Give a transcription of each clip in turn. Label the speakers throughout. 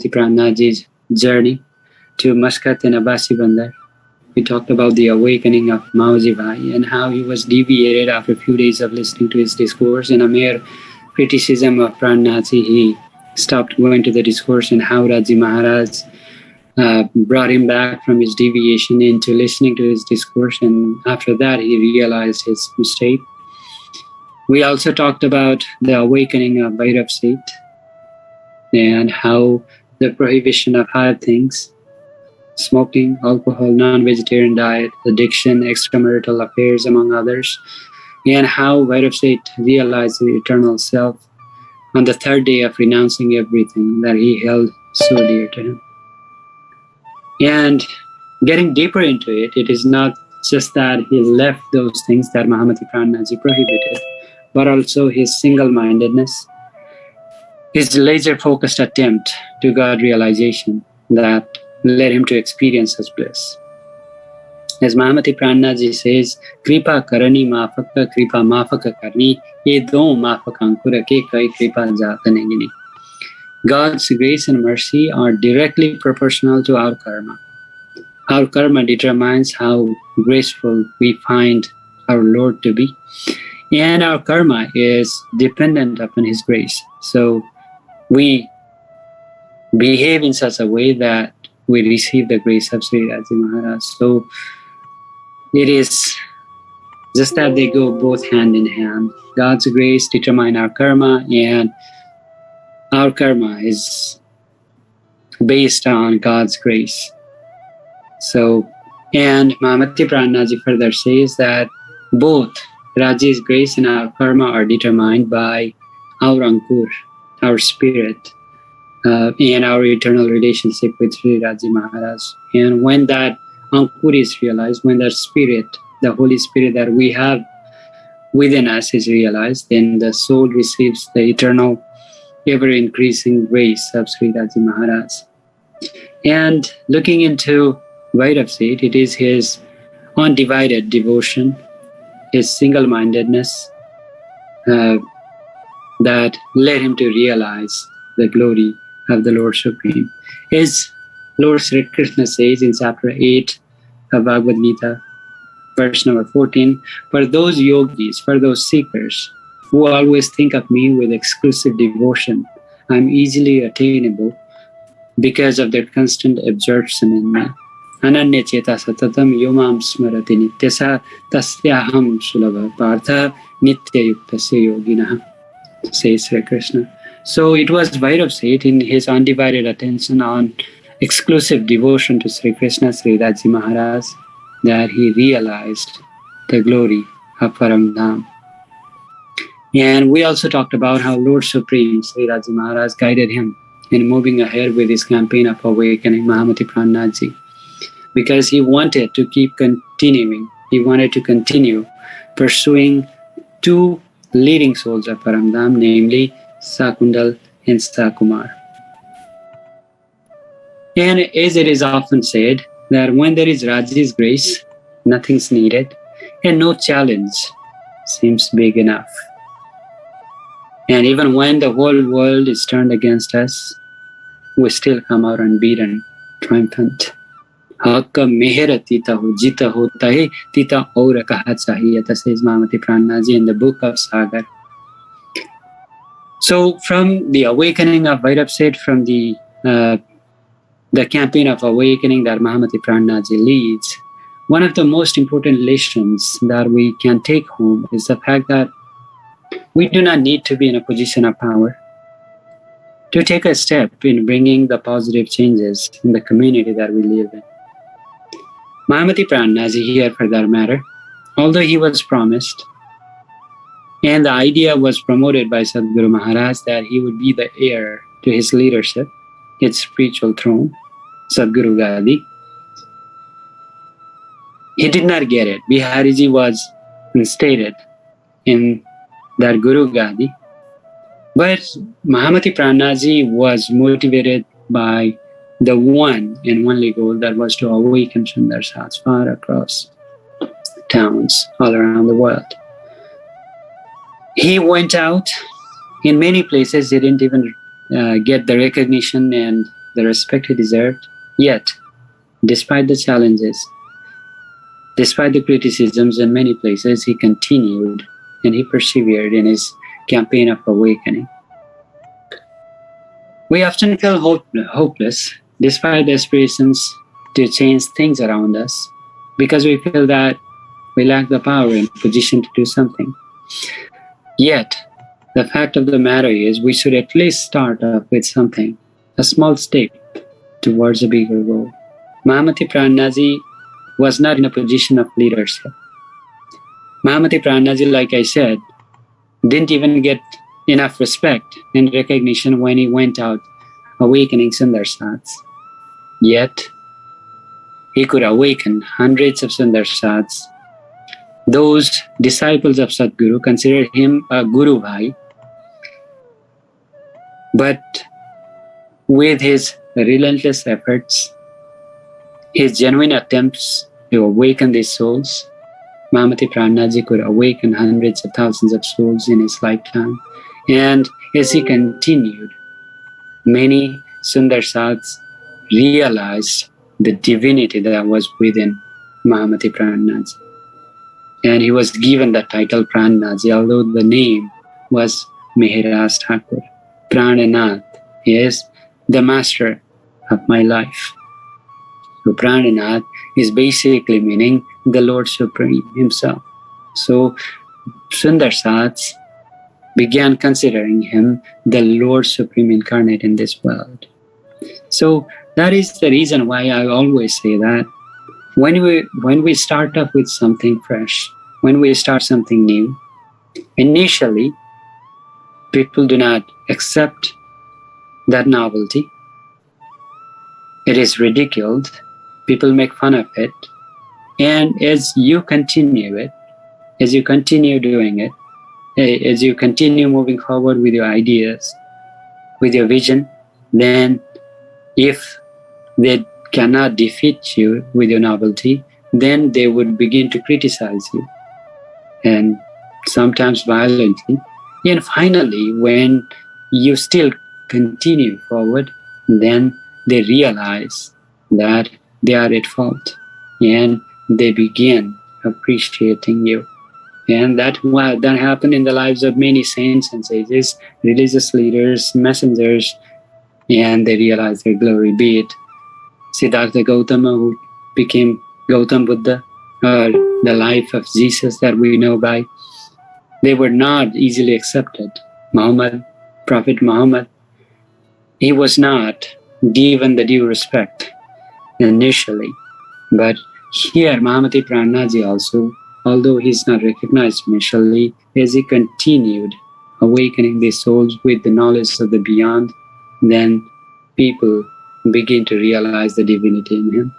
Speaker 1: Mahamati Prananathji's journey to Muscat and Abbasi Bandar. We talked about the awakening of Mauji Bhai and how he was deviated after a few days of listening to his discourse. In a mere criticism of Prananathji, he stopped going to the discourse, and how Raji Maharaj brought him back from his deviation into listening to his discourse, and after that he realized his mistake. We also talked about the awakening of Bhairav Seth and how the prohibition of 5 things: smoking, alcohol, non-vegetarian diet, addiction, extramarital affairs, among others, and how Bhairav Seth realized the eternal self on the 3rd day of renouncing everything that he held so dear to him. And getting deeper into it, it is not just that he left those things that Mahamati Prananathji prohibited, but also his single-mindedness, his laser-focused attempt to God realization that led him to experience such bliss. As Mahamati Prananathji says, Kripa karani mafaka, kripa mafaka karni, ye do mafaka ankura ke kai kripa jatanegini. God's grace and mercy are directly proportional to our karma. Our karma determines how graceful we find our Lord to be, and our karma is dependent upon His grace. So we behave in such a way that we receive the grace of Sri Raji Maharaj. So it is just that they go both hand in hand. God's grace determines our karma, and our karma is based on God's grace. So, and Mahamati Prananathji further says that both Raji's grace and our karma are determined by our Ankur, our spirit, and our eternal relationship with Sri Raji Maharaj. And when that Ankur is realized, when that spirit, the Holy Spirit that we have within us is realized, then the soul receives the eternal, ever-increasing grace of Sri Raji Maharaj. And looking into Bhairav Seth, it is his undivided devotion, his single-mindedness that led him to realize the glory of the Lord Supreme. As Lord Sri Krishna says in chapter 8 of Bhagavad Gita, verse number 14, for those yogis, for those seekers who always think of me with exclusive devotion, I am easily attainable because of their constant absorption in me. Ananya cheta satatam yomam smarati nityasa tasyaham sulabha partha nitya yuktasya yoginaha, says Sri Krishna. So it was Bhairav Seth in his undivided attention on exclusive devotion to Sri Krishna, Sri Raji Maharaj, that he realized the glory of Param Dham. And we also talked about how Lord Supreme, Sri Raji Maharaj, guided him in moving ahead with his campaign of awakening Mahamati Prananathji, because he wanted to keep continuing. He wanted to continue pursuing 2 leading souls of Param Dham, namely Sakundal and Sakumar. And as it is often said, that when there is Raji's grace, nothing's needed, and no challenge seems big enough. And even when the whole world is turned against us, we still come out unbeaten, triumphant. Hakka mehera tita ho, jita hota hai, tita aura kaha chahiyata, says Mahamati Prananathji in the book of Sagar. So from the awakening of Bhairav Seth, from the campaign of awakening that Mahamati Prananathji leads, one of the most important lessons that we can take home is the fact that we do not need to be in a position of power to take a step in bringing the positive changes in the community that we live in. Mahamati Prananathji here, for that matter, although he was promised, and the idea was promoted by Satguru Maharaj that he would be the heir to his leadership, its spiritual throne, Sadguru Gadi, he did not get it. Bihariji was instated in that Guru Gadi, but Mahamati Prananathji was motivated by the one and only goal, that was to awaken Sundar Sats far across towns all around the world. He went out in many places. He didn't even get the recognition and the respect he deserved. Yet, despite the challenges, despite the criticisms in many places, he continued and he persevered in his campaign of awakening. We often feel hopeless despite the aspirations to change things around us because we feel that we lack the power and position to do something. Yet, the fact of the matter is we should at least start off with something, a small step towards a bigger goal. Mahamati Prananath was not in a position of leadership. Mahamati Prananath, like I said, didn't even get enough respect and recognition when he went out awakening Sundarsats. Yet, he could awaken hundreds of Sundarsats. Those disciples of Satguru considered him a Guru Bhai. But with his relentless efforts, his genuine attempts to awaken these souls, Mahamati Prananath could awaken hundreds of thousands of souls in his lifetime. And as he continued, many Sundarsats realized the divinity that was within Mahamati Prananath. And he was given the title Prananath, although the name was Maharaj Thakur. Prananath is the master of my life. So Prananath is basically meaning the Lord Supreme himself. So Sundarsats began considering him the Lord Supreme incarnate in this world. So that is the reason why I always say that when we start off with something fresh, when we start something new, initially people do not accept that novelty. It is ridiculed. People make fun of it. And as you continue it, as you continue doing it, as you continue moving forward with your ideas, with your vision, then if they cannot defeat you with your novelty, then they would begin to criticize you, and sometimes violently. And finally, when you still continue forward, then they realize that they are at fault and they begin appreciating you. And that happened in the lives of many saints and sages, religious leaders, messengers, and they realized their glory. Be it Siddhartha Gautama, who became Gautam Buddha, or the life of Jesus that we know by. They were not easily accepted. Prophet Muhammad, he was not given the due respect initially. But here, Mahamati Prananath also, although he's not recognized initially, as he continued awakening the souls with the knowledge of the beyond, then people begin to realize the divinity in him.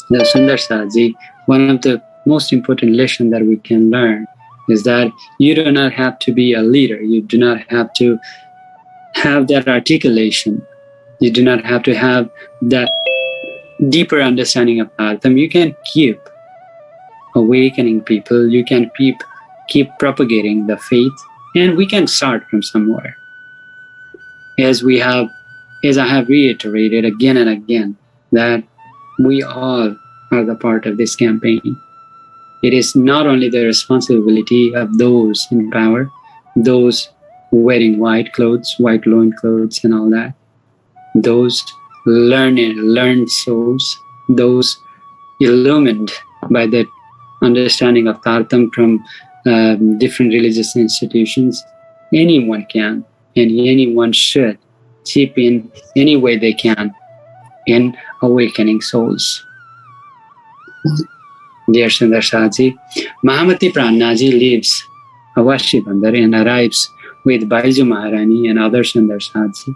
Speaker 1: Now, Sundarsatji, one of the most important lessons that we can learn is that you do not have to be a leader. You do not have to have that articulation. You do not have to have that deeper understanding of Dharma. You can keep awakening people. You can keep propagating the faith, and we can start from somewhere. As I have reiterated again and again, that we all are the part of this campaign. It is not only the responsibility of those in power, those wearing white clothes, white loin clothes and all that, those learned souls, those illumined by the understanding of Dharma from different religious institutions. Anyone can, and anyone should chip in any way they can in awakening souls. Dear Sundarsatji, Mahamati Prananath leaves Avashi Bandar and arrives with Baiju Maharani and other Sundarsatji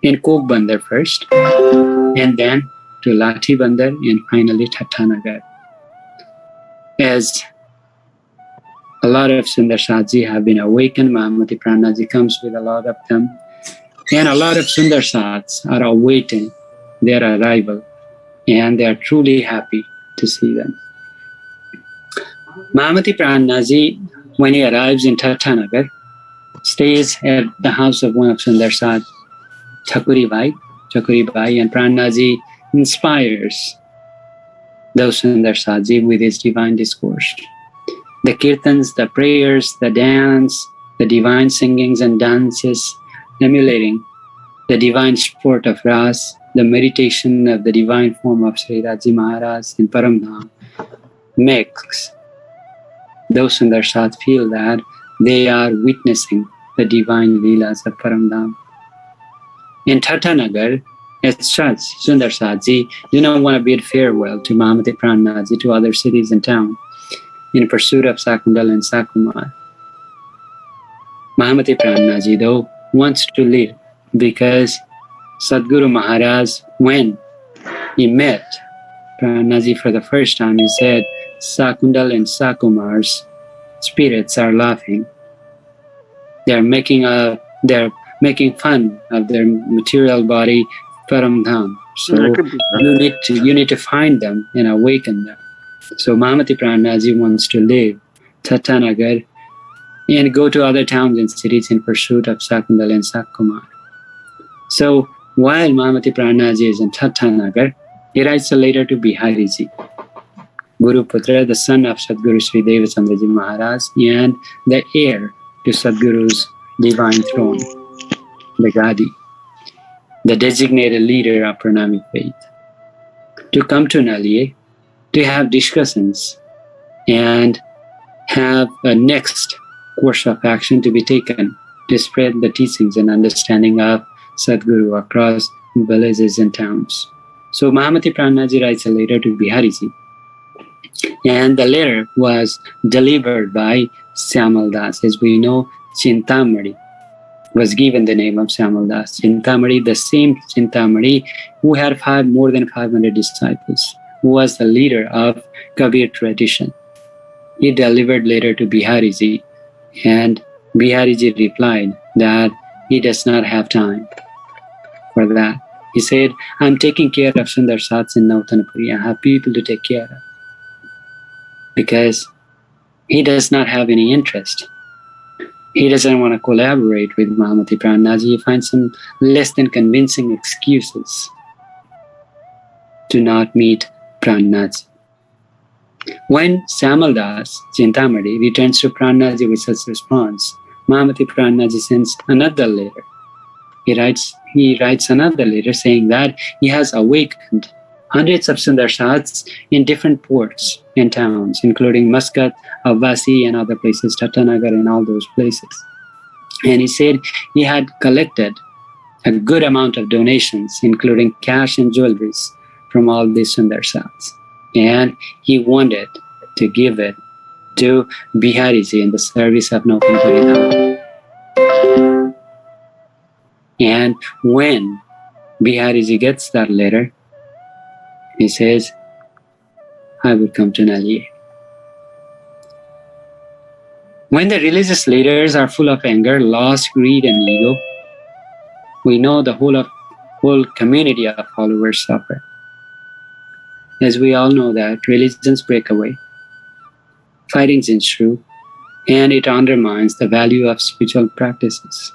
Speaker 1: in Kok Bandar first, and then to Lathi Bandar and finally Thattanagar. As a lot of Sundarsatji have been awakened, Mahamati Prananath comes with a lot of them, and a lot of Sundarsats are awaiting their arrival, and they are truly happy to see them. Mahamati Prananath, when he arrives in Thattanagar, stays at the house of one of Sundarsat, Thakuri Bhai, Chakuri Bai, and Prananaji inspires Devchandraji Saji with his divine discourse. The kirtans, the prayers, the dance, the divine singings and dances emulating the divine sport of Ras, the meditation of the divine form of Sri Raji Maharaj in Paramdham makes Devchandraji Saji feel that they are witnessing the divine Leelas of Paramdham. In Tatanagar, as such, Sundar Saji do not want to bid farewell to Mahamati Prananaji to other cities and towns in pursuit of Sakundal and Sakumar. Mahamati Prananaji, though, wants to live because Satguru Maharaj, when he met Prananaji for the first time, he said, Sakundal and Sakumar's spirits are laughing. They're making fun of their material body, Paramdham. So you need to find them and awaken them. So Mahamati Prananaji wants to leave Tatanagar and go to other towns and cities in pursuit of Sakundal and Sakumar. So while Mahamati Prananaji is in Tatanagar, he writes a letter to Bihariji, Guru Putra, the son of Satguru Sri Devchandraji Maharaj and the heir to Satguru's divine throne, the Gadi, the designated leader of Pranami faith, to come to Naliye to have discussions and have a next course of action to be taken to spread the teachings and understanding of Satguru across villages and towns. So Mahamati Prananaji writes a letter to Bihariji, and the letter was delivered by Syamal Das. As we know, Chintamani was given the name of Syamal Das. Chintamani, the same Chintamani who had more than 500 disciples, who was the leader of Kabir tradition. He delivered letter to Bihariji, and Bihariji replied that he does not have time for that. He said, I'm taking care of Sundar Sats in Nautanapuri. I have people to take care of. Because he does not have any interest. He doesn't want to collaborate with Mahamati Prananaji. He finds some less than convincing excuses to not meet Prananaji. When Syamal Das Chintamani returns to Prananaji with such response, Mahamati Prananaji sends another letter. He writes another letter saying that he has awakened hundreds of Sundar Sats in different ports and towns, including Muscat, Avasi, and other places, Tatanagar, and all those places. And he said he had collected a good amount of donations, including cash and jewelries, from all these Sundar Sats. And he wanted to give it to Bihariji in the service of Nautanapuri. And when Bihariji gets that letter, he says, I will come to Naliye. When the religious leaders are full of anger, loss, greed, and ego, we know the whole community of followers suffer. As we all know that religions break away, fightings ensue, and it undermines the value of spiritual practices.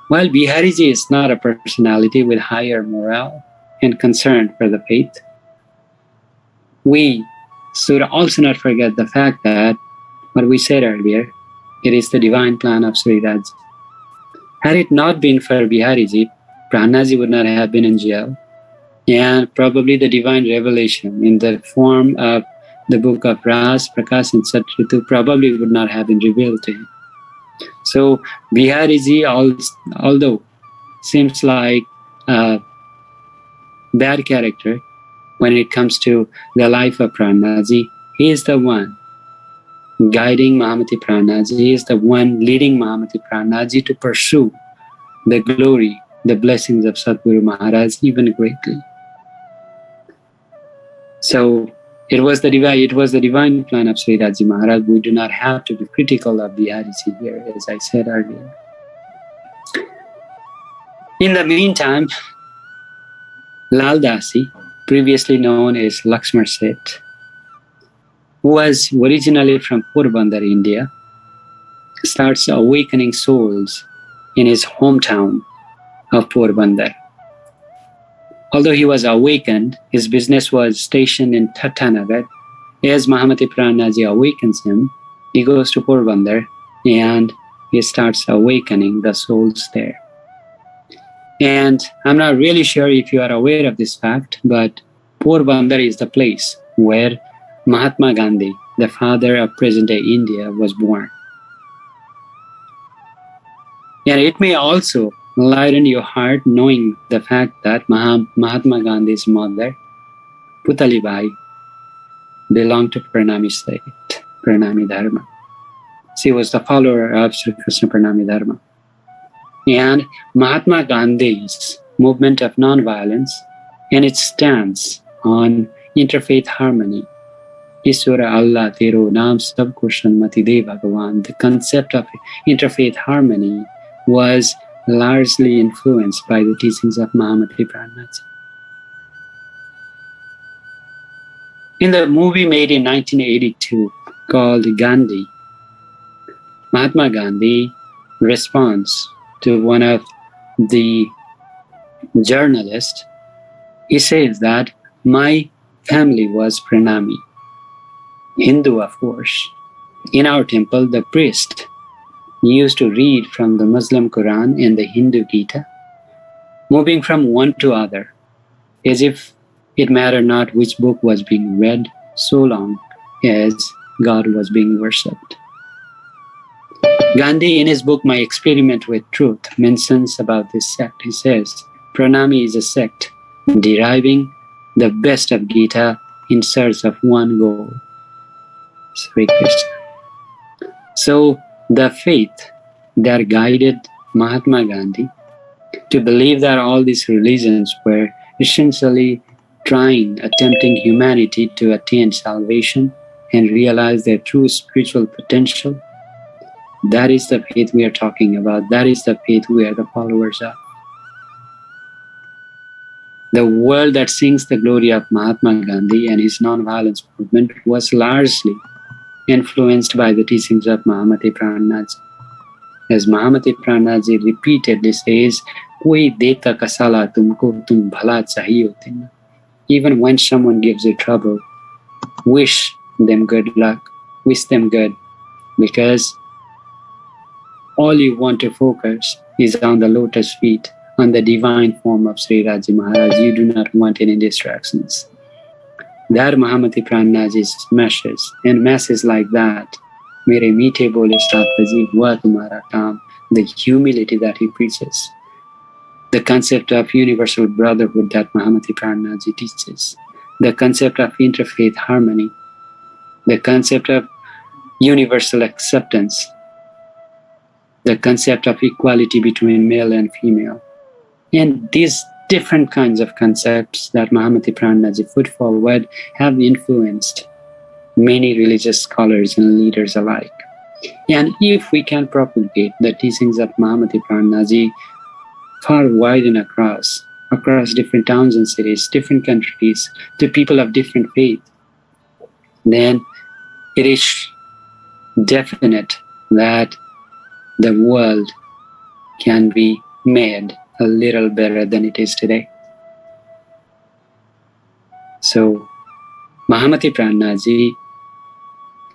Speaker 1: While Bihariji is not a personality with higher morale and concern for the faith, we should also not forget the fact that, what we said earlier, it is the divine plan of Sri Raj. Had it not been for Bihariji, Prananaji would not have been in jail, and probably the divine revelation in the form of the book of Ras, Prakash, and Satritu probably would not have been revealed to him. So Bihariji, although seems like a bad character when it comes to the life of Prananaji, he is the one guiding Mahamati Prananaji. He is the one leading Mahamati Prananaji to pursue the glory, the blessings of Satguru Maharaj even greatly. So it was the divine plan of Sri Raji Maharaj. We do not have to be critical of Bihariji here, as I said earlier. In the meantime, Lal Dasi, previously known as Lakshmar Seth, who was originally from Porbandar, India, starts awakening souls in his hometown of Porbandar. Although he was awakened, his business was stationed in Tatanagar. As Mahamati Prananaji awakens him, he goes to Porbandar and he starts awakening the souls there. And I'm not really sure if you are aware of this fact, but Porbandar is the place where Mahatma Gandhi, the father of present-day India, was born. And it may also lighten your heart knowing the fact that Mahatma Gandhi's mother, Putalibai, belonged to Pranami state, Pranami Dharma. She was the follower of Sri Krishna Pranami Dharma. And Mahatma Gandhi's movement of non-violence and its stance on interfaith harmony, Ishwara Allah Tero Naam Sabko Shanmati De Bhagavan, the concept of interfaith harmony was largely influenced by the teachings of Mahamati Prananath. In the movie made in 1982 called Gandhi, Mahatma Gandhi responds to one of the journalists. He says that my family was Pranami, Hindu of course. In our temple, the priest used to read from the Muslim Quran and the Hindu Gita, moving from one to other, as if it mattered not which book was being read, so long as God was being worshipped. Gandhi, in his book My Experiment with Truth, mentions about this sect. He says, Pranami is a sect deriving the best of Gita in search of one goal, Sri Krishna. So the faith that guided Mahatma Gandhi to believe that all these religions were essentially attempting humanity to attain salvation and realize their true spiritual potential, that is the faith we are talking about. That is the faith we are the followers of. The world that sings the glory of Mahatma Gandhi and his non-violence movement was largely influenced by the teachings of Mahamati Prananath. As Mahamati Prananath repeatedly says, "Koi deta kasala tumko, tum bhala chahiye hote." Even when someone gives you trouble, wish them good luck, wish them good, because all you want to focus is on the lotus feet, on the divine form of Sri Raji Maharaj. You do not want any distractions. That Mahamati Prananath's message, and message like that, Mere meethe bole Shrastaji, hua tumhara kaam, the humility that he preaches, the concept of universal brotherhood that Mahamati Prananath teaches, the concept of interfaith harmony, the concept of universal acceptance, the concept of equality between male and female. And these different kinds of concepts that Mahamati Prananath put forward have influenced many religious scholars and leaders alike. And if we can propagate the teachings of Mahamati Prananath far wide and across different towns and cities, different countries, to people of different faith, then it is definite that the world can be made a little better than it is today. So, Mahamati Prananath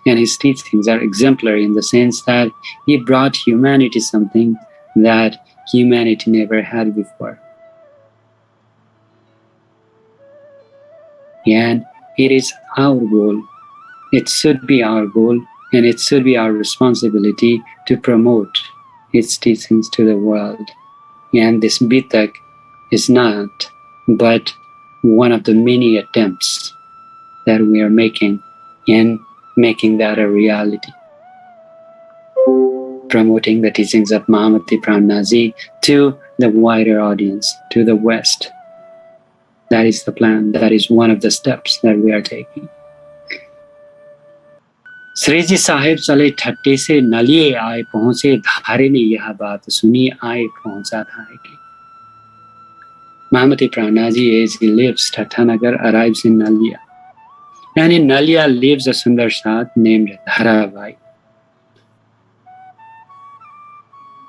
Speaker 1: and his teachings are exemplary in the sense that he brought humanity something that humanity never had before. And it is our goal, it should be our goal, and it should be our responsibility to promote its teachings to the world. And this Beetak is not but one of the many attempts that we are making in making that a reality. Promoting the teachings of Mahamati Prananath to the wider audience, to the West. That is the plan. That is one of the steps that we are taking. Shri जी साहेब चले ठट्टे से नलिए आए पहुंचे, धारे ने यह बात सुनी, आए पहुंचा था कि Mahamati Prananath, as he lives, Tatanagar, arrives in Nalia. And in Nalia lives a Sundar Sat named Dharabai.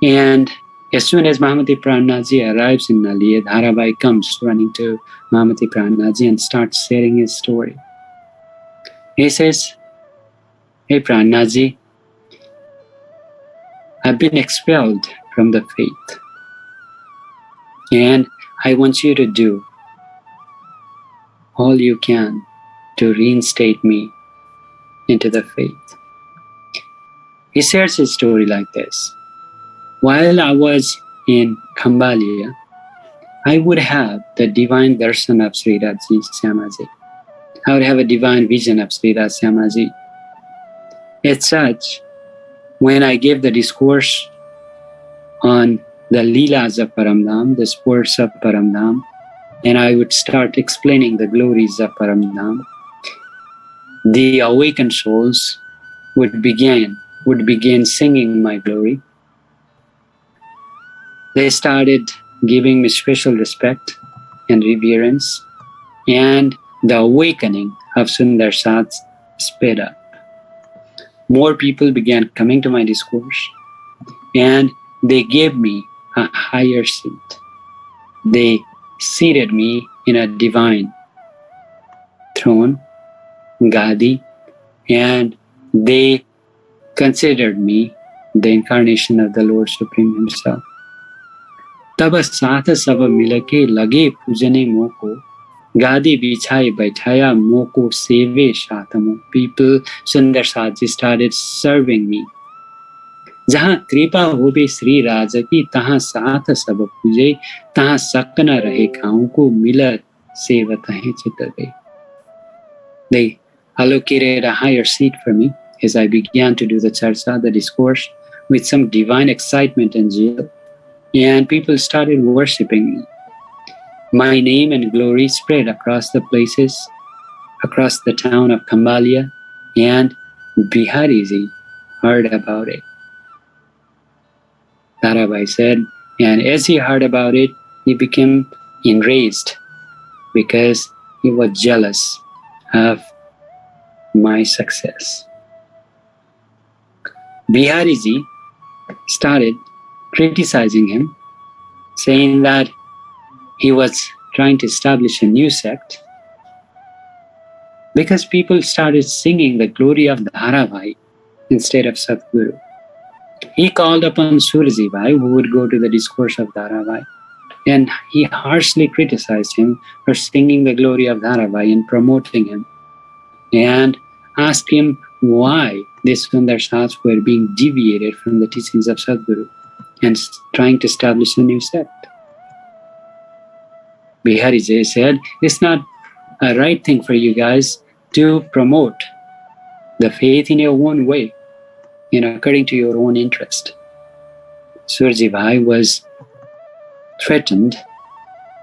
Speaker 1: And As soon as Mahamati Prananaji arrives in Nali, Dharabai comes running to Mahamati Prananaji and starts sharing his story. He says, "Hey Prananaji, I've been expelled from the faith, and I want you to do all you can to reinstate me into the faith." He shares his story like this. While I was in Khambhalia, I would have the divine darshan of Shree Syamaji. I would have a divine vision of Shree Syamaji. As such, when I gave the discourse on the Leelas of Paramdham, the sports of Paramdham, and I would start explaining the glories of Paramdham, the awakened souls would begin singing my glory. They started giving me special respect and reverence, and the awakening of Sundar Sats sped up. More people began coming to my discourse, and they gave me a higher seat. They seated me in a divine throne, Gadi, and they considered me the incarnation of the Lord Supreme Himself. तब साथ सब मिलके लगे पूजने मोको, गादी बिछाए बैठाया मोको सेवे साथमो. People, Sundar Satji started serving me. जहाँ कृपा होवे श्री राजा की, तहाँ साथ सब पूजे, तहाँ सकन रहे गाँव को, मिलत सेवत है चित गए. They allocated a higher seat for me as I began to do the charsa, the discourse, with some divine excitement and zeal. And people started worshipping me. My name and glory spread across the places, across the town of Khambhalia, and Bihariji heard about it. Tarabai said, and as he heard about it, he became enraged because he was jealous of my success. Bihariji started criticizing him, saying that he was trying to establish a new sect because people started singing the glory of Dharabai instead of Satguru. He called upon Surji Bhai, who would go to the discourse of Dharabai, and he harshly criticized him for singing the glory of Dharabai and promoting him, and asked him why these Sundar Sats were being deviated from the teachings of Satguru and trying to establish a new sect. Bihariji said, it's not a right thing for you guys to promote the faith in your own way, according to your own interest. Surji Bhai was threatened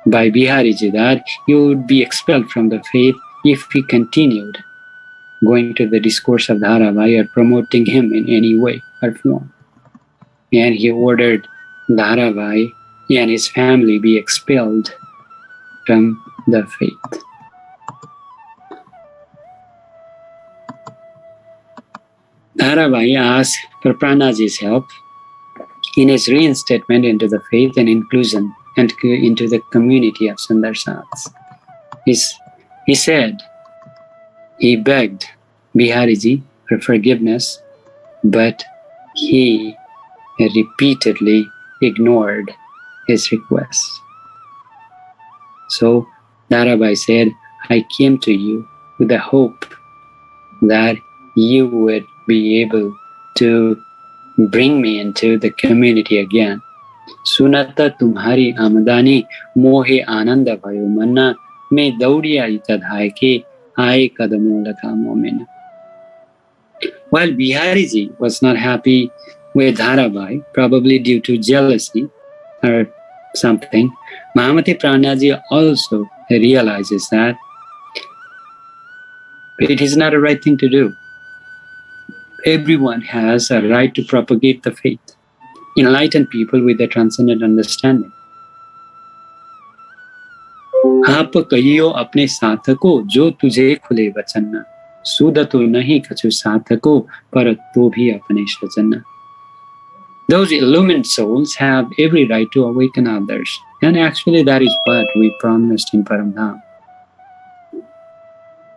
Speaker 1: by Bihariji that he would be expelled from the faith if he continued going to the discourse of Dharabai or promoting him in any way or form. And he ordered Dharabai and his family be expelled from the faith. Dharabai asked for Pranaji's help in his reinstatement into the faith and inclusion and into the community of Sundar Sats. He said, he begged Bihariji for forgiveness, but he repeatedly ignored his requests. So Dharabai said, I came to you with the hope that you would be able to bring me into the community again. Sunata tumhari amadani mohe ananda bhayo manna me daudiya itadhai ke aaye kadamo lakha momena. While Bihariji was not happy with Dharabai, probably due to jealousy or something, Mahamati Prananaji also realizes that it is not a right thing to do. Everyone has a right to propagate the faith, enlighten people with a transcendent understanding. आप कहियो अपने साथको जो तुझे खुले वचन, सुध तो नहीं कछु साथको पर तो भी अपने सजन. Those illumined souls have every right to awaken others. And actually that is what we promised in Paramdham.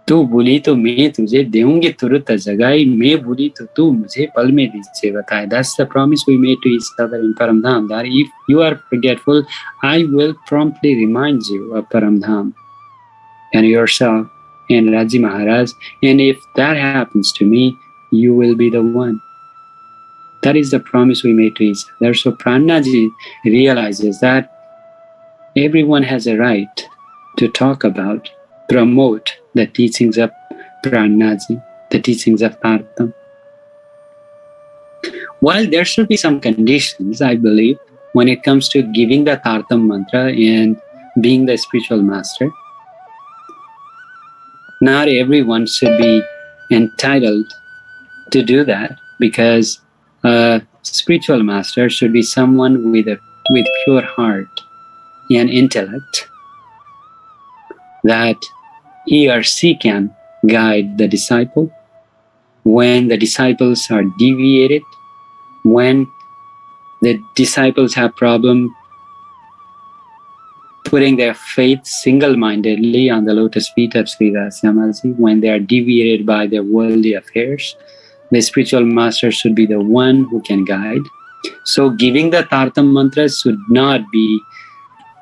Speaker 1: तू बोली तो मैं तुझे देऊंगी तुरंत जगाई, मैं बोली तो तू मुझे पल में दीजिए बताए. That's the promise we made to each other in Paramdham, that if you are forgetful, I will promptly remind you of Paramdham and yourself and Raji Maharaj, and if that happens to me, you will be the one. That is the promise we made to each other. So Prananaji realizes that everyone has a right to talk about, promote the teachings of Prananaji, the teachings of Tartam. While there should be some conditions, I believe, when it comes to giving the Tartam mantra and being the spiritual master, not everyone should be entitled to do that, because a spiritual master should be someone with pure heart and intellect, that he or she can guide the disciple when the disciples are deviated, when the disciples have problem putting their faith single-mindedly on the lotus feet of Sri Devchandraji, when they are deviated by their worldly affairs. The spiritual master should be the one who can guide. So giving the Tartam mantra should not be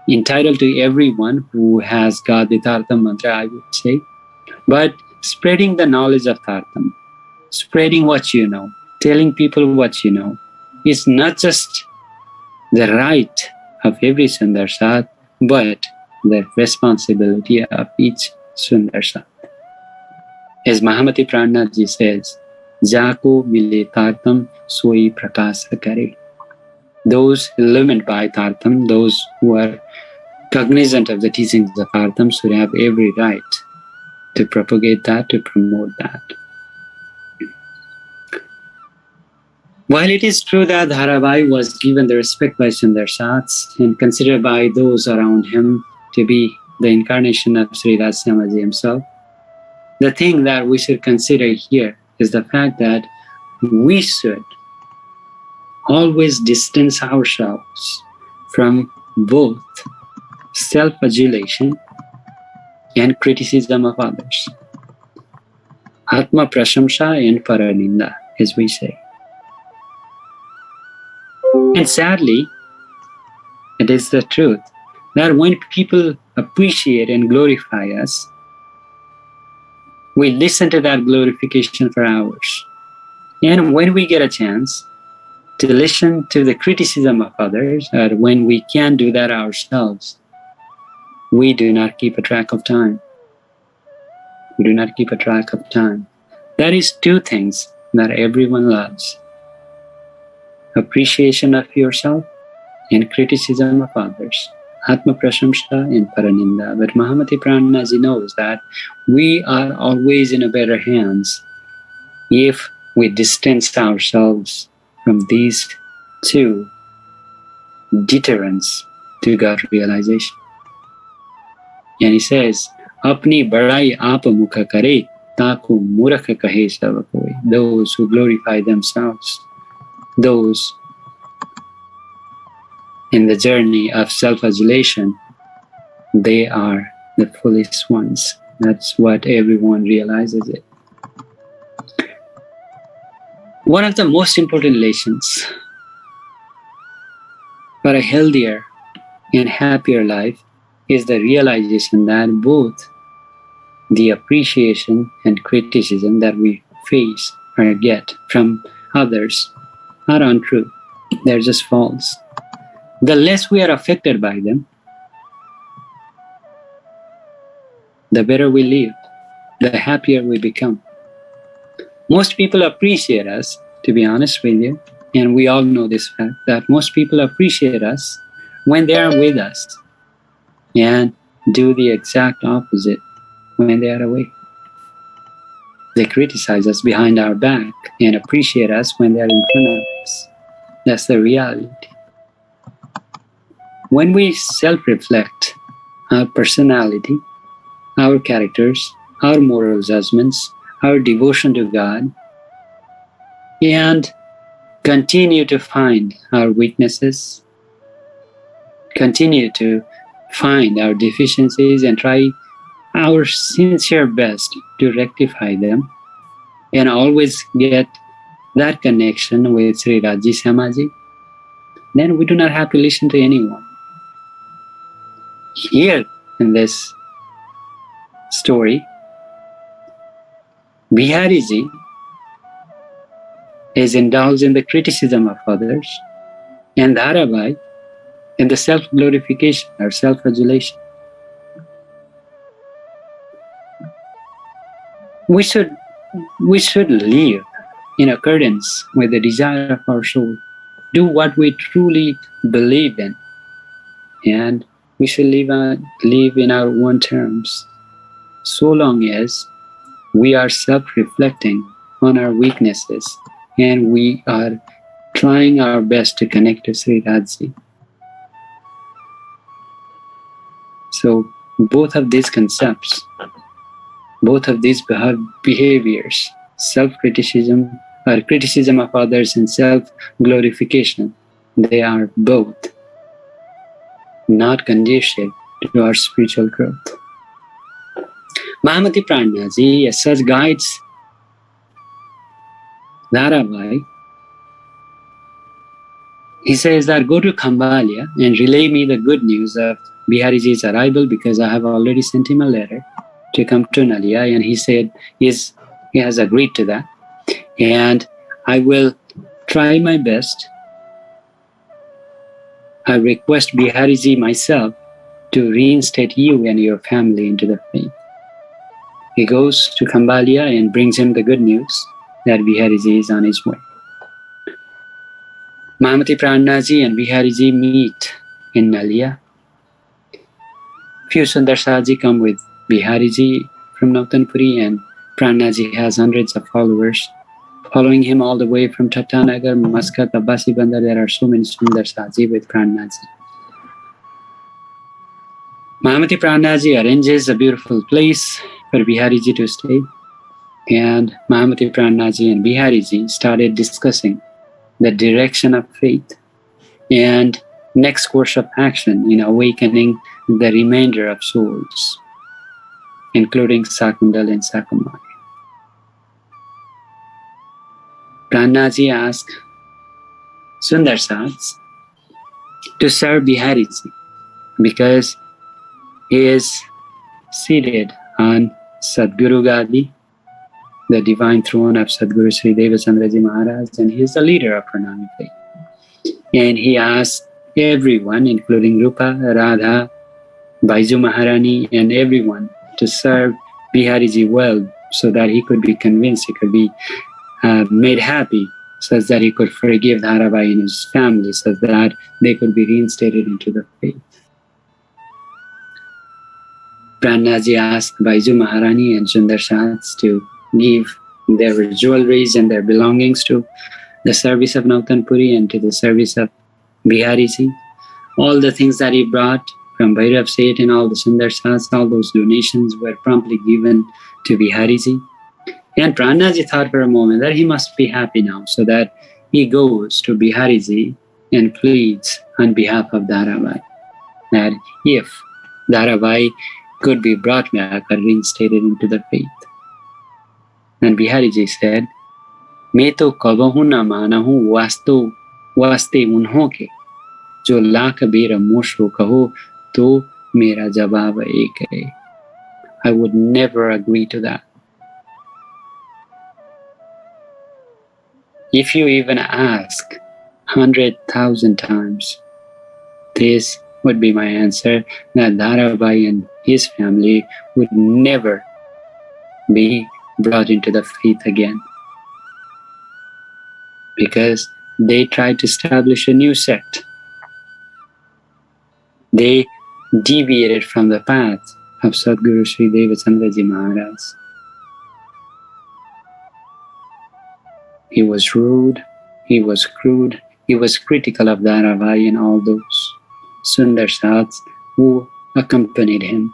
Speaker 1: entitled to everyone who has got the Tartam mantra, I would say. But spreading the knowledge of Tartam, spreading what you know, telling people what you know, is not just the right of every Sundarsat, but the responsibility of each Sundarsat. As Mahamati Prananath says, Jako mile Tartam soi prakasa kare. Those illumined by Tartam, those who are cognizant of the teachings of Tartam, should have every right to propagate that, to promote that. While it is true that Dharabai was given the respect by Sundarsats and considered by those around him to be the incarnation of Sri Devchandraji himself, the thing that we should consider here is the fact that we should always distance ourselves from both self-adulation and criticism of others. Atma prashamsa and paraninda, as we say. And sadly, it is the truth that when people appreciate and glorify us, we listen to that glorification for hours. And when we get a chance to listen to the criticism of others, or when we can't do that ourselves, we do not keep a track of time. We do not keep a track of time. That is two things that everyone loves: appreciation of yourself and criticism of others. Atma prashamsa and paraninda. But Mahamati Prananaji knows that we are always in a better hands if we distance ourselves from these two deterrents to God realization. And he says, Apni badai aap mukha kare, taku murakha kahe sab koi. Those who glorify themselves, those in the journey of self-adulation, they are the foolish ones. That's what everyone realizes it. One of the most important lessons for a healthier and happier life is the realization that both the appreciation and criticism that we face or get from others are untrue. They're just false. The less we are affected by them, the better we live, the happier we become. Most people appreciate us, to be honest with you, and we all know this fact, that most people appreciate us when they are with us and do the exact opposite when they are away. They criticize us behind our back and appreciate us when they are in front of us. That's the reality. When we self-reflect our personality, our characters, our moral judgments, our devotion to God, and continue to find our weaknesses, continue to find our deficiencies and try our sincere best to rectify them, and always get that connection with Sri Raji Samaji, then we do not have to listen to anyone. Here in this story, Bihariji is indulged in the criticism of others, and Dharabai in the self-glorification or self-adulation. We should live in accordance with the desire of our soul, do what we truly believe in, and we should live in our own terms, so long as we are self-reflecting on our weaknesses and we are trying our best to connect to Sri Radzi. So both of these concepts, both of these behaviors, self-criticism or criticism of others and self-glorification, they are both not conducive to our spiritual growth. Mahamati Prananaji as such guides Dharabai. He says that go to Khambhalia and relay me the good news of Bihariji's arrival, because I have already sent him a letter to come to Nalia, and he said he has agreed to that, and I will try my best. I request Bihariji myself to reinstate you and your family into the faith. He goes to Khambhalia and brings him the good news that Bihariji is on his way. Mahamati Prananaji and Bihariji meet in Nalia. Few Sundarsaji come with Bihariji from Nautanpuri, and Prananaji has hundreds of followers following him all the way from Tatanagar, Muscat, Abbasi Bandar. There are so many Sundarsaji with Prananaji. Mahamati Prananaji arranges a beautiful place for Bihariji to stay, and Mahamati Prananaji and Bihariji started discussing the direction of faith and next course of action in awakening the remainder of souls, including Sakundal and Sakumari. Prananaji asked Sundarsats to serve Bihariji because he is seated on Satguru Gadi, the divine throne of Satguru Sri Devchandraji Maharaj, and he is the leader of Pranami faith. And he asked everyone, including Rupa, Radha, Baiju Maharani, and everyone to serve Bihariji well, so that he could be convinced, he could be made happy, such that he could forgive Dharabai and his family, so that they could be reinstated into the faith. Prananaji asked Baiju Maharani and Sundarsats to give their jewelries and their belongings to the service of Nautanpuri and to the service of Bihariji. All the things that he brought from Bhairav Seth and all the Sundarsats, all those donations were promptly given to Bihariji. And Prananaji thought for a moment that he must be happy now, so that he goes to Bihariji and pleads on behalf of Dharabai, that if Dharabai could be brought back or reinstated into the faith. And Bihariji said, "मैं तो कबहू न माना हूँ वास्ते उन्हों के, जो लाख बेर मोशो कहो तो मेरा जवाब एक है." I would never agree to that. If you even ask 100,000 times, this would be my answer, that Dharabai and his family would never be brought into the faith again, because they tried to establish a new sect. They deviated from the path of Satguru Sri Devchandraji Maharaj. He was rude, he was crude, he was critical of Dharabai and all those Sundarsats who accompanied him,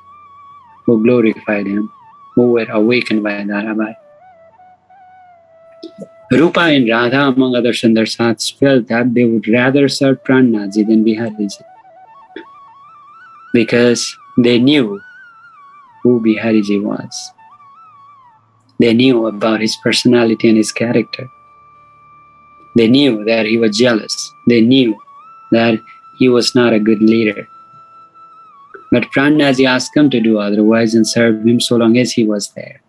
Speaker 1: who glorified him, who were awakened by Dharabai. Rupa and Radha, among other Sundar Sats, felt that they would rather serve Prananaji than Bihariji, because they knew who Bihariji was. They knew about his personality and his character. They knew that he was jealous. They knew that he was not a good leader. But Prananaji asked him to do otherwise and serve him so long as he was there.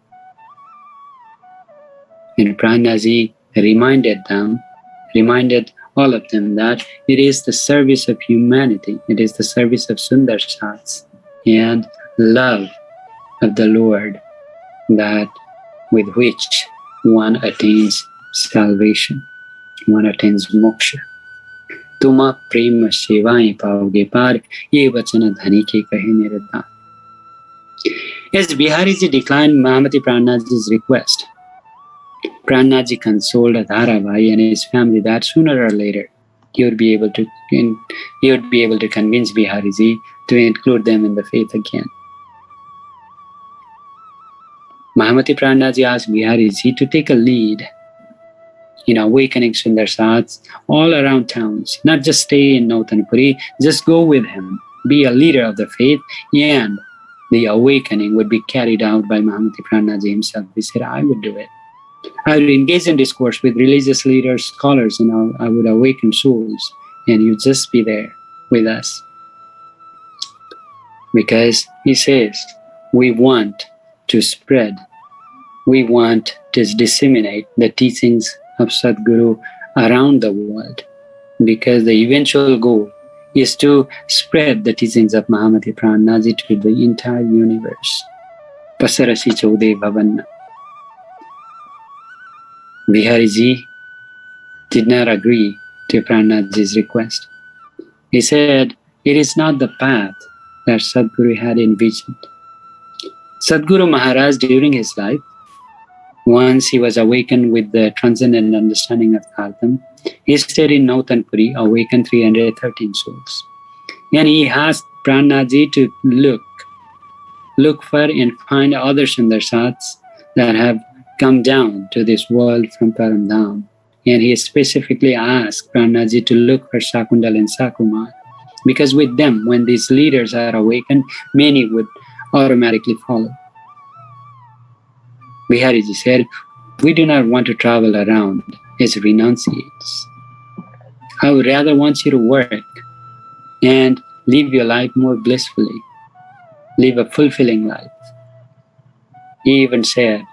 Speaker 1: And Prananaji reminded all of them that it is the service of humanity, it is the service of Sundar Sats and love of the Lord that with which one attains salvation, one attains moksha. Tuma prema sevaएं पाओगे पार, ये वचन धनी के कहे निरता. As Bihariji declined Mahamati Prananaji's request, Prananaji consoled Dharabhai and his family that sooner or later he would be able to convince Bihariji to include them in the faith again. Mahamati Prananaji asked Bihariji to take a lead in awakening Sundar Sats all around towns, not just stay in Nautanpuri, just go with him, be a leader of the faith, and the awakening would be carried out by Mahamati Prananaji himself. He said, I would do it. I would engage in discourse with religious leaders, scholars, and I would awaken souls, and you just be there with us. Because he says, we want to spread, we want to disseminate the teachings of Satguru around the world, because the eventual goal is to spread the teachings of Mahamati Prananaji to the entire universe. Pasarasi Chaude Bhavanna. Bihariji did not agree to Prananaji's request. He said, it is not the path that Satguru had envisioned. Satguru Maharaj, during his life, once he was awakened with the transcendent understanding of Dharma, he stayed in Nautanpuri, awakened 313 souls. And he asked Prananaji to look for and find other Sundar Sats that have come down to this world from Paramdham. And he specifically asked Prananaji to look for Shakundal and Sakumar, because with them, when these leaders are awakened, many would automatically follow. Bihariji said, we do not want to travel around as renunciates. I would rather want you to work and live your life more blissfully, live a fulfilling life. He even said,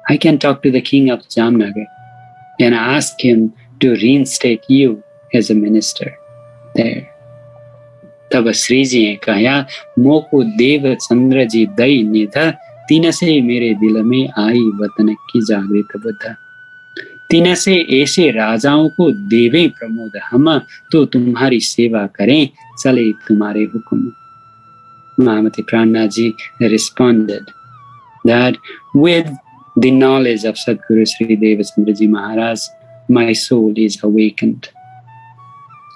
Speaker 1: I can talk to the king of Jamnagar and ask him to reinstate you as a minister there. तब श्री जी ने कहा, मोको देवचंद्रजी दई निधा, तिनसे मेरे दिल में आई वतन की जागृत बुद्ध. तिनसे ऐसे राजाओं को देवे प्रमोद, हम तो तुम्हारी सेवा करें, चले तुम्हारे हुक्म. Mahamati Prananaji responded that with the knowledge of Satguru Sri Devchandraji Maharaj, my soul is awakened.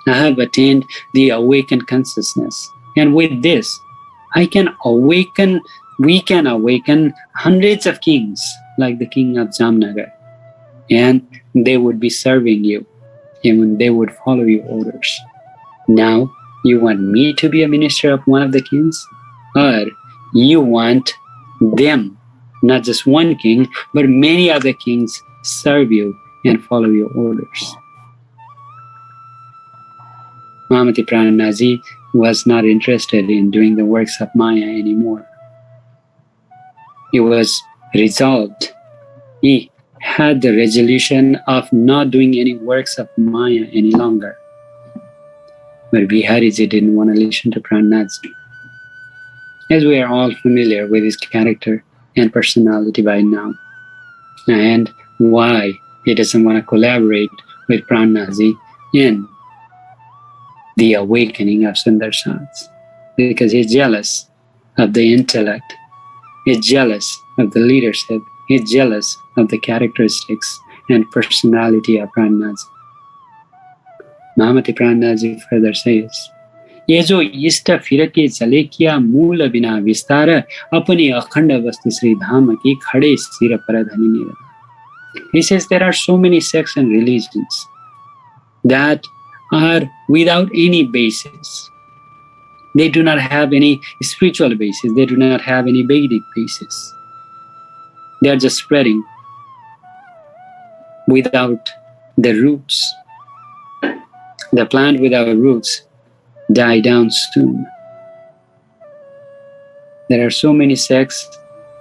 Speaker 1: I have attained the awakened consciousness, and with this, we can awaken hundreds of kings like the king of Jamnagar, and they would be serving you, and they would follow your orders. Now, you want me to be a minister of one of the kings? Or you want them, not just one king, but many other kings serve you and follow your orders? Mahamati Prananaji was not interested in doing the works of Maya anymore. He was resolved. He had the resolution of not doing any works of Maya any longer. But Bihariji didn't want to listen to Prananaji. As we are all familiar with his character and personality by now, and why he doesn't want to collaborate with Prananaji in the awakening of Sundar Sats, because he's jealous of the intellect, he's jealous of the leadership, he's jealous of the characteristics and personality of Prananaji. Mahamati Prananaji further says, ये जो इष्ट फिर के चले किया मूल बिना विस्तार, अपने अखंड वस्तु श्री धाम की खड़े सिर पर धनी निरता. He says there are so many sects and religions that are without any basis. They do not have any spiritual basis. They do not have any Vedic basis. They are just spreading without the roots. The plant without roots die down soon. There are so many sects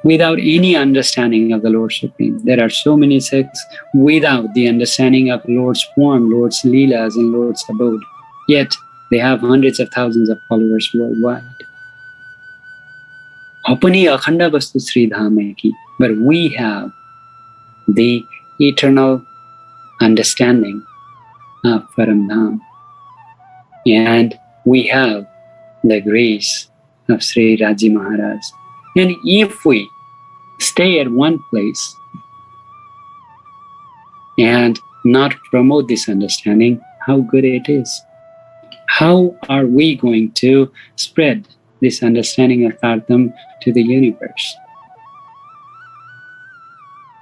Speaker 1: without any understanding of the Lord Supreme. There are so many sects without the understanding of Lord's form, Lord's Leelas, and Lord's abode. Yet they have hundreds of thousands of followers worldwide. Apani akhanda vastu Sri Dham ki, but we have the eternal understanding of Param Dham, and we have the grace of Sri Raji Maharaj. And if we stay at one place and not promote this understanding, how good it is. How are we going to spread this understanding of Dharma to the universe?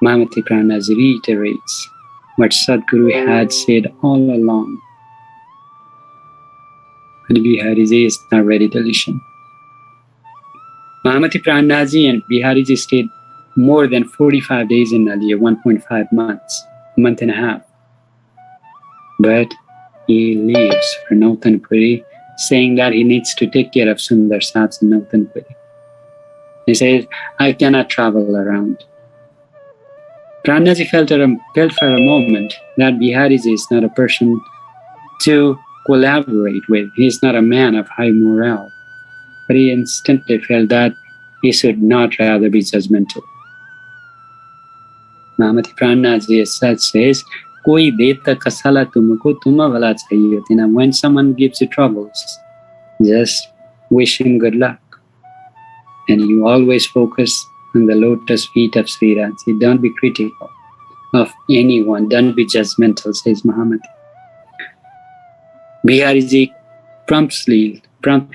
Speaker 1: Mahamati Prananath reiterates what Satguru had said all along. But Bihariji is not ready to listen. Mahamati Prananath and Bihariji stayed more than 45 days in Nadia, 1.5 months, a month and a half. But he leaves for Nautanpuri, saying that he needs to take care of Sundar Sats in Nautanpuri. He says, I cannot travel around. Prananath felt for a moment that Bihariji is not a person to collaborate with. He is not a man of high morale. But he instantly felt that he should not rather be judgmental. Mahamati Prananath as such says, Koi deta kasala tumko tuma wala chahiye tina. When someone gives you troubles, just wish him good luck. And you always focus on the lotus feet of Sri Raji. Don't be critical of anyone. Don't be judgmental, says Mahamati. Bihariji promptly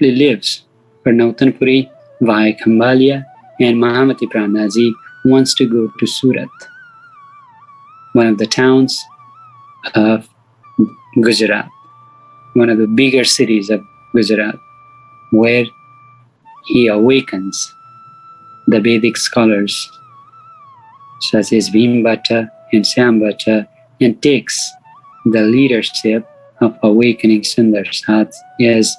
Speaker 1: leaves for Nautanpuri via Khambhalia, and Mahamati Prananath wants to go to Surat, one of the towns of Gujarat, one of the bigger cities of Gujarat, where he awakens the Vedic scholars such as Bhimbhatta and Syambhatta and takes the leadership of awakening Sundar Sats, as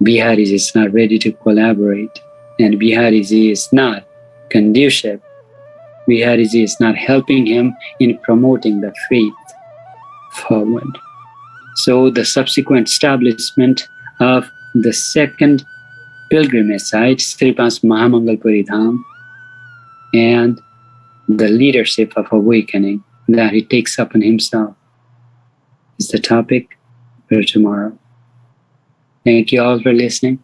Speaker 1: Bihariji is not ready to collaborate and Bihariji is not conducive. Bihariji is not helping him in promoting the faith forward. So the subsequent establishment of the second pilgrimage site, Sripas Mahamangalpuri Dham, and the leadership of awakening that he takes upon himself is the topic for tomorrow. Thank you all for listening.